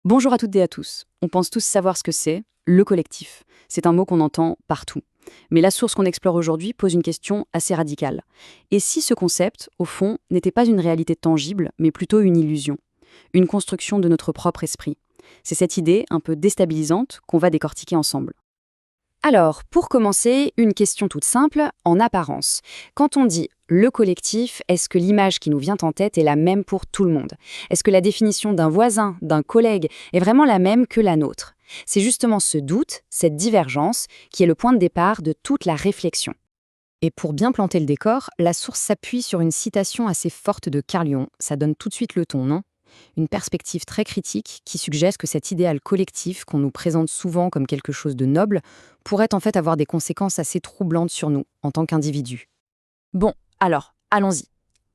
Bonjour à toutes et à tous. On pense tous savoir ce que c'est, le collectif. C'est un mot qu'on entend partout. Mais la source qu'on explore aujourd'hui pose une question assez radicale. Et si ce concept, au fond, n'était pas une réalité tangible, mais plutôt une illusion, une construction de notre propre esprit? C'est cette idée, un peu déstabilisante, qu'on va décortiquer ensemble. Alors, pour commencer, une question toute simple, en apparence. Quand on dit le collectif, est-ce que l'image qui nous vient en tête est la même pour tout le monde? Est-ce que la définition d'un voisin, d'un collègue, est vraiment la même que la nôtre? C'est justement ce doute, cette divergence, qui est le point de départ de toute la réflexion. Et pour bien planter le décor, la source s'appuie sur une citation assez forte de Carl Jung. Ça donne tout de suite le ton, non? Une perspective très critique qui suggère que cet idéal collectif, qu'on nous présente souvent comme quelque chose de noble, pourrait en fait avoir des conséquences assez troublantes sur nous, en tant qu'individus. Bon, alors, allons-y.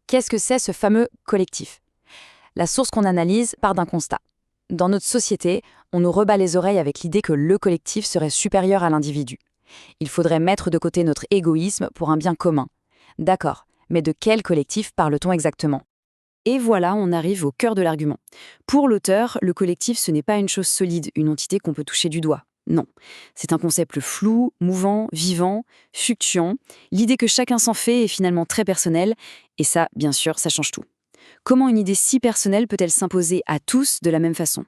Qu'est-ce que c'est ce fameux collectif? La source qu'on analyse part d'un constat. Dans notre société, on nous rebat les oreilles avec l'idée que le collectif serait supérieur à l'individu. Il faudrait mettre de côté notre égoïsme pour un bien commun. D'accord, mais de quel collectif parle-t-on exactement? Et voilà, on arrive au cœur de l'argument. Pour l'auteur, le collectif, ce n'est pas une chose solide, une entité qu'on peut toucher du doigt. Non, c'est un concept flou, mouvant, vivant, fluctuant. L'idée que chacun s'en fait est finalement très personnelle, et ça, bien sûr, ça change tout. Comment une idée si personnelle peut-elle s'imposer à tous de la même façon?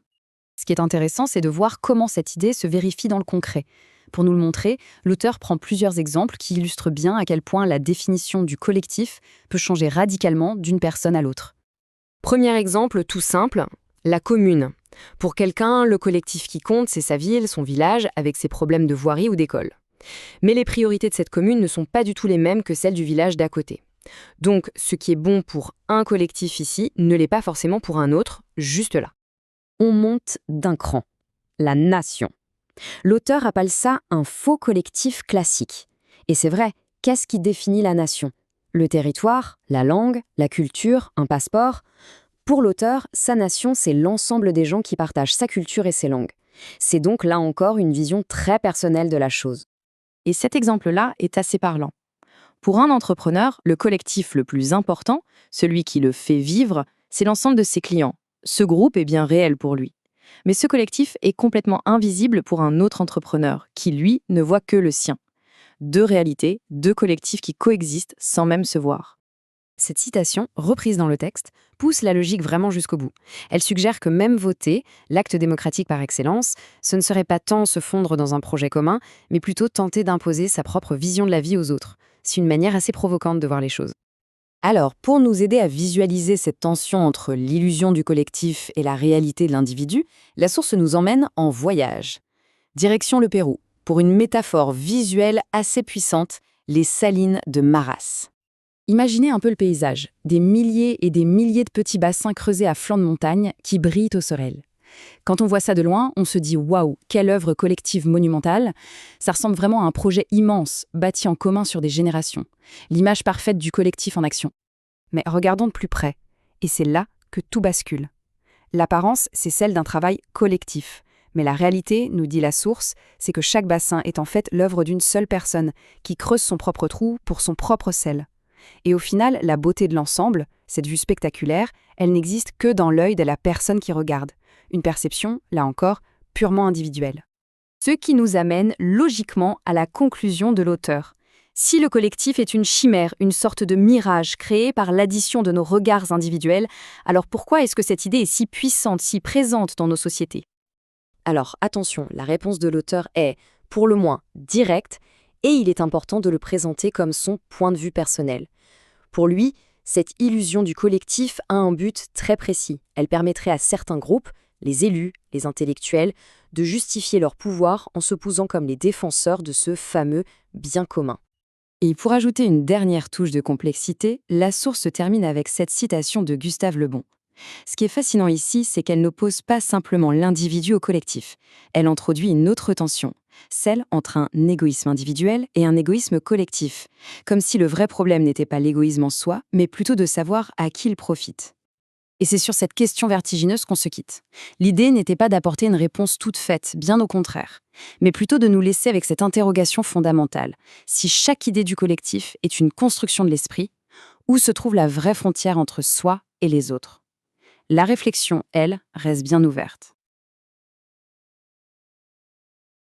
Ce qui est intéressant, c'est de voir comment cette idée se vérifie dans le concret. Pour nous le montrer, l'auteur prend plusieurs exemples qui illustrent bien à quel point la définition du collectif peut changer radicalement d'une personne à l'autre. Premier exemple tout simple, la commune. Pour quelqu'un, le collectif qui compte, c'est sa ville, son village, avec ses problèmes de voirie ou d'école. Mais les priorités de cette commune ne sont pas du tout les mêmes que celles du village d'à côté. Donc, ce qui est bon pour un collectif ici ne l'est pas forcément pour un autre, juste là. On monte d'un cran. La nation. L'auteur appelle ça un faux collectif classique. Et c'est vrai, qu'est-ce qui définit la nation? Le territoire, la langue, la culture, un passeport? Pour l'auteur, sa nation, c'est l'ensemble des gens qui partagent sa culture et ses langues. C'est donc là encore une vision très personnelle de la chose. Et cet exemple-là est assez parlant. Pour un entrepreneur, le collectif le plus important, celui qui le fait vivre, c'est l'ensemble de ses clients. Ce groupe est bien réel pour lui. Mais ce collectif est complètement invisible pour un autre entrepreneur, qui lui ne voit que le sien. Deux réalités, deux collectifs qui coexistent sans même se voir. Cette citation, reprise dans le texte, pousse la logique vraiment jusqu'au bout. Elle suggère que même voter, l'acte démocratique par excellence, ce ne serait pas tant se fondre dans un projet commun, mais plutôt tenter d'imposer sa propre vision de la vie aux autres. C'est une manière assez provocante de voir les choses. Alors, pour nous aider à visualiser cette tension entre l'illusion du collectif et la réalité de l'individu, la source nous emmène en voyage. Direction le Pérou, pour une métaphore visuelle assez puissante, les salines de Maras. Imaginez un peu le paysage, des milliers et des milliers de petits bassins creusés à flanc de montagne qui brillent au soleil. Quand on voit ça de loin, on se dit waouh, quelle œuvre collective monumentale. Ça ressemble vraiment à un projet immense, bâti en commun sur des générations. L'image parfaite du collectif en action. Mais regardons de plus près, et c'est là que tout bascule. L'apparence, c'est celle d'un travail collectif. Mais la réalité, nous dit la source, c'est que chaque bassin est en fait l'œuvre d'une seule personne, qui creuse son propre trou pour son propre sel. Et au final, la beauté de l'ensemble, cette vue spectaculaire, elle n'existe que dans l'œil de la personne qui regarde. Une perception, là encore, purement individuelle. Ce qui nous amène logiquement à la conclusion de l'auteur. Si le collectif est une chimère, une sorte de mirage créé par l'addition de nos regards individuels, alors pourquoi est-ce que cette idée est si puissante, si présente dans nos sociétés? Alors attention, la réponse de l'auteur est, pour le moins, directe, et il est important de le présenter comme son point de vue personnel. Pour lui, cette illusion du collectif a un but très précis. Elle permettrait à certains groupes, les élus, les intellectuels, de justifier leur pouvoir en se posant comme les défenseurs de ce fameux bien commun. Et pour ajouter une dernière touche de complexité, la source se termine avec cette citation de Gustave Le Bon. Ce qui est fascinant ici, c'est qu'elle n'oppose pas simplement l'individu au collectif. Elle introduit une autre tension, celle entre un égoïsme individuel et un égoïsme collectif, comme si le vrai problème n'était pas l'égoïsme en soi, mais plutôt de savoir à qui il profite. Et c'est sur cette question vertigineuse qu'on se quitte. L'idée n'était pas d'apporter une réponse toute faite, bien au contraire, mais plutôt de nous laisser avec cette interrogation fondamentale. Si chaque idée du collectif est une construction de l'esprit, où se trouve la vraie frontière entre soi et les autres? La réflexion, elle, reste bien ouverte.